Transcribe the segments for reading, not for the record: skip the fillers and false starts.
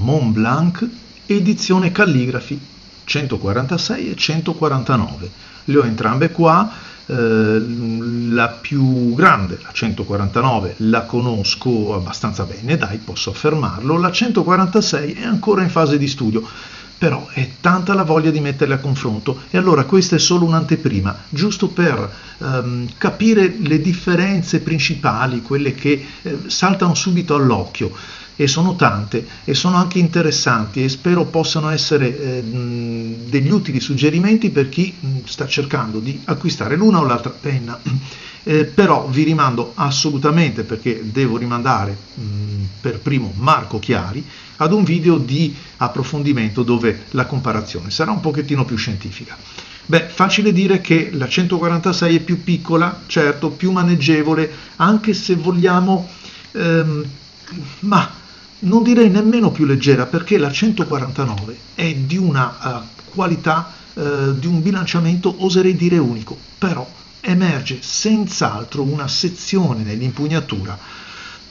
Montblanc edizione calligrafi 146 e 149. Le ho entrambe qua. La più grande, la 149, la conosco abbastanza bene, dai, posso affermarlo. La 146 è ancora in fase di studio, però è tanta la voglia di metterle a confronto, e allora questa è solo un'anteprima, giusto per capire le differenze principali, quelle che saltano subito all'occhio, e sono tante e sono anche interessanti, e spero possano essere degli utili suggerimenti per chi sta cercando di acquistare l'una o l'altra penna. Però vi rimando assolutamente, perché devo rimandare per primo Marco Chiari, ad un video di approfondimento dove la comparazione sarà un pochettino più scientifica. Beh, facile dire che la 146 è più piccola, certo, più maneggevole, anche se vogliamo, ma non direi nemmeno più leggera, perché la 149 è di una qualità, di un bilanciamento, oserei dire unico, però emerge senz'altro una sezione nell'impugnatura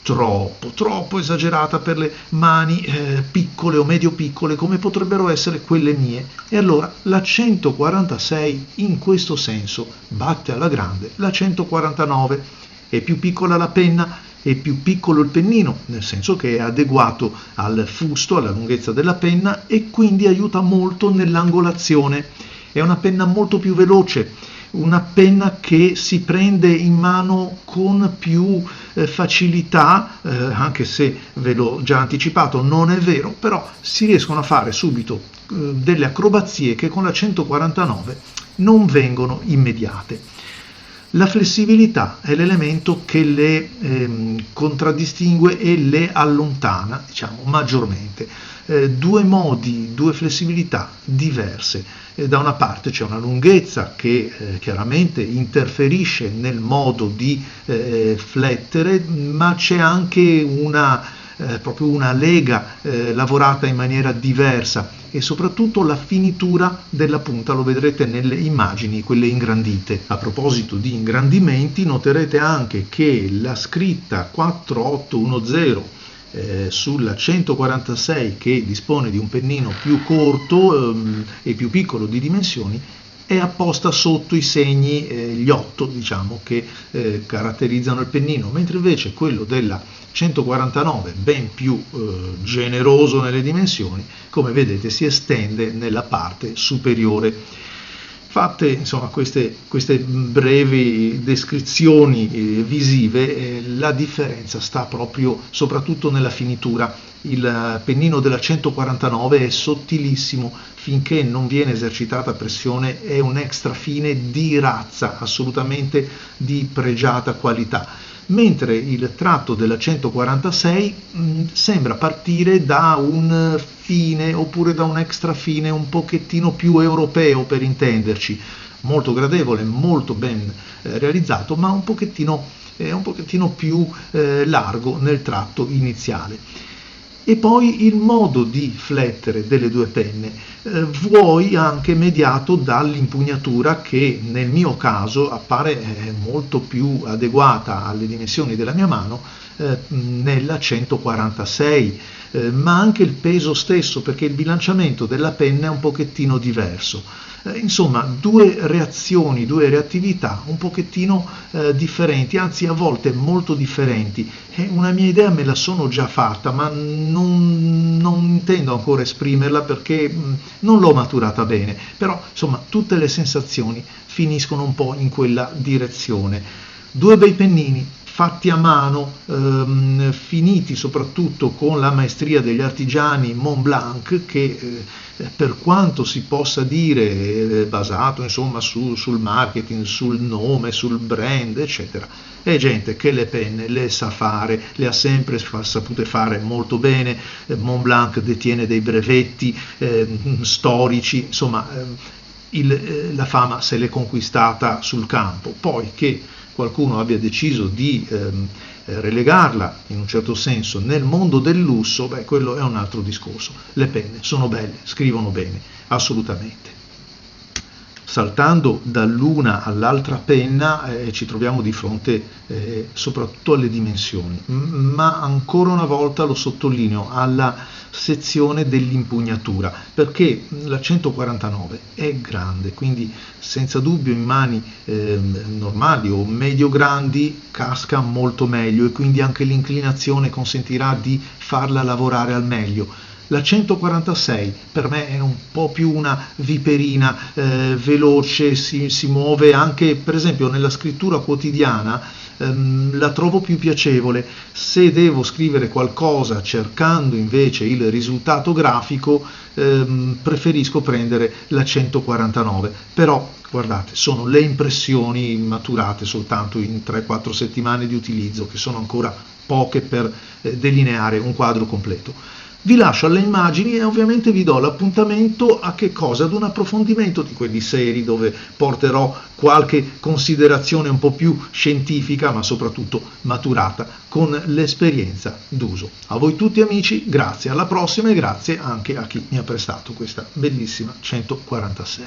troppo esagerata per le mani piccole o medio piccole, come potrebbero essere quelle mie, e allora la 146 in questo senso batte alla grande la 149. È più piccola la penna, è più piccolo il pennino, nel senso che è adeguato al fusto, alla lunghezza della penna, e quindi aiuta molto nell'angolazione. È una penna molto più veloce, una penna che si prende in mano con più facilità, anche se ve l'ho già anticipato, non è vero, però si riescono a fare subito delle acrobazie che con la 149 non vengono immediate. La flessibilità è l'elemento che le contraddistingue e le allontana, diciamo, maggiormente. Due modi, due flessibilità diverse. Da una parte c'è una lunghezza che chiaramente interferisce nel modo di flettere, ma c'è anche proprio una lega lavorata in maniera diversa, e soprattutto la finitura della punta, lo vedrete nelle immagini, quelle ingrandite. A proposito di ingrandimenti, noterete anche che la scritta 4810 sulla 146, che dispone di un pennino più corto e più piccolo di dimensioni, è apposta sotto i segni, gli 8, diciamo, che caratterizzano il pennino, mentre invece quello della 149, ben più generoso nelle dimensioni, come vedete si estende nella parte superiore. Fatte insomma queste brevi descrizioni visive, la differenza sta proprio soprattutto nella finitura. Il pennino della 149 è sottilissimo, finché non viene esercitata pressione è un extra fine di razza, assolutamente di pregiata qualità, mentre il tratto della 146 sembra partire da un fine oppure da un extra fine un pochettino più europeo, per intenderci, molto gradevole, molto ben realizzato, ma un pochettino più largo nel tratto iniziale. E poi il modo di flettere delle due penne, vuoi anche mediato dall'impugnatura, che nel mio caso appare molto più adeguata alle dimensioni della mia mano nella 146, ma anche il peso stesso, perché il bilanciamento della penna è un pochettino diverso. Insomma, due reazioni, due reattività un pochettino differenti, anzi a volte molto differenti. Una mia idea me la sono già fatta, ma non intendo ancora esprimerla perché non l'ho maturata bene, però insomma tutte le sensazioni finiscono un po' in quella direzione. Due bei pennini fatti a mano, finiti soprattutto con la maestria degli artigiani Montblanc, che per quanto si possa dire basato insomma sul marketing, sul nome, sul brand, eccetera, è gente che le penne le sa fare, le ha sempre sapute fare molto bene. Montblanc detiene dei brevetti storici, insomma la fama se l'è conquistata sul campo. Poi che qualcuno abbia deciso di relegarla in un certo senso nel mondo del lusso, beh, quello è un altro discorso. Le penne sono belle, scrivono bene, assolutamente. Saltando dall'una all'altra penna ci troviamo di fronte soprattutto alle dimensioni, ma ancora una volta lo sottolineo, alla sezione dell'impugnatura, perché la 149 è grande, quindi senza dubbio in mani normali o medio grandi casca molto meglio, e quindi anche l'inclinazione consentirà di farla lavorare al meglio. La 146 per me è un po' più una viperina, veloce, si muove anche per esempio nella scrittura quotidiana, la trovo più piacevole. Se devo scrivere qualcosa cercando invece il risultato grafico, preferisco prendere la 149, però guardate, sono le impressioni maturate soltanto in 3-4 settimane di utilizzo, che sono ancora poche per delineare un quadro completo. Vi lascio alle immagini e ovviamente vi do l'appuntamento a che cosa? Ad un approfondimento di quelli seri, dove porterò qualche considerazione un po' più scientifica, ma soprattutto maturata con l'esperienza d'uso. A voi tutti amici, grazie, alla prossima, e grazie anche a chi mi ha prestato questa bellissima 146.